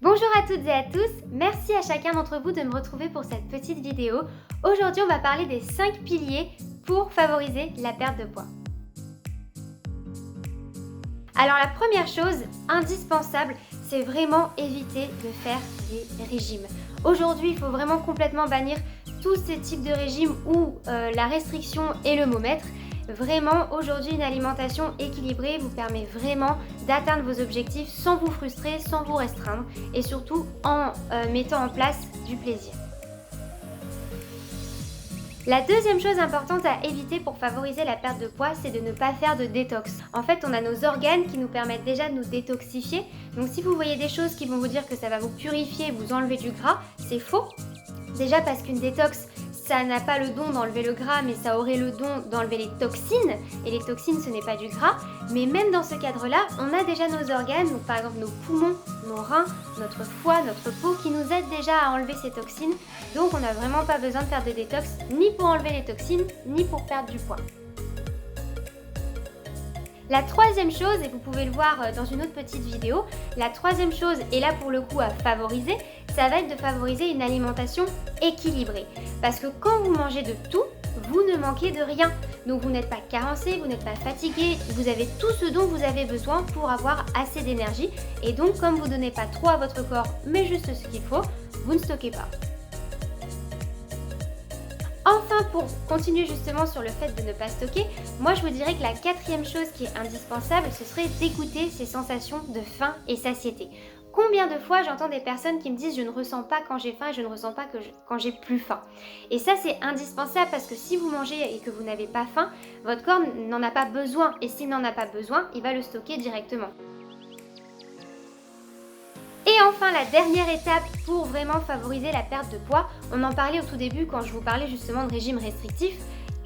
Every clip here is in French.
Bonjour à toutes et à tous, merci à chacun d'entre vous de me retrouver pour cette petite vidéo. Aujourd'hui on va parler des 5 piliers pour favoriser la perte de poids. Alors la première chose indispensable, c'est vraiment éviter de faire des régimes. Aujourd'hui il faut vraiment complètement bannir tous ces types de régimes où la restriction est le mot maître. Vraiment, aujourd'hui, une alimentation équilibrée vous permet vraiment d'atteindre vos objectifs sans vous frustrer, sans vous restreindre et surtout en mettant en place du plaisir. La deuxième chose importante à éviter pour favoriser la perte de poids, c'est de ne pas faire de détox. En fait, on a nos organes qui nous permettent déjà de nous détoxifier. Donc si vous voyez des choses qui vont vous dire que ça va vous purifier, vous enlever du gras, c'est faux. Déjà parce qu'une détox, ça n'a pas le don d'enlever le gras, mais ça aurait le don d'enlever les toxines. Et les toxines, ce n'est pas du gras. Mais même dans ce cadre-là, on a déjà nos organes, donc par exemple nos poumons, nos reins, notre foie, notre peau, qui nous aident déjà à enlever ces toxines. Donc on n'a vraiment pas besoin de faire de détox, ni pour enlever les toxines, ni pour perdre du poids. La troisième chose, et vous pouvez le voir dans une autre petite vidéo, la troisième chose, et là pour le coup à favoriser, ça va être de favoriser une alimentation équilibrée. Parce que quand vous mangez de tout, vous ne manquez de rien. Donc vous n'êtes pas carencé, vous n'êtes pas fatigué, vous avez tout ce dont vous avez besoin pour avoir assez d'énergie. Et donc comme vous ne donnez pas trop à votre corps, mais juste ce qu'il faut, vous ne stockez pas. Enfin, pour continuer justement sur le fait de ne pas stocker, moi je vous dirais que la quatrième chose qui est indispensable, ce serait d'écouter ces sensations de faim et satiété. Combien de fois j'entends des personnes qui me disent je ne ressens pas quand j'ai faim et je ne ressens pas quand j'ai plus faim. Et ça c'est indispensable parce que si vous mangez et que vous n'avez pas faim, votre corps n'en a pas besoin et s'il n'en a pas besoin, il va le stocker directement. Et enfin, la dernière étape pour vraiment favoriser la perte de poids, on en parlait au tout début quand je vous parlais justement de régime restrictif,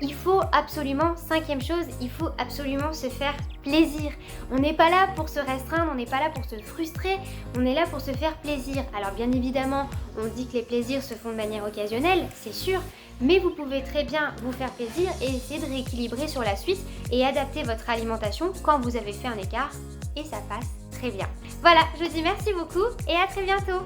il faut absolument, cinquième chose, il faut absolument se faire plaisir. On n'est pas là pour se restreindre, on n'est pas là pour se frustrer, on est là pour se faire plaisir. Alors bien évidemment, on dit que les plaisirs se font de manière occasionnelle, c'est sûr, mais vous pouvez très bien vous faire plaisir et essayer de rééquilibrer sur la suite et adapter votre alimentation quand vous avez fait un écart et ça passe très bien. Voilà, je vous dis merci beaucoup et à très bientôt.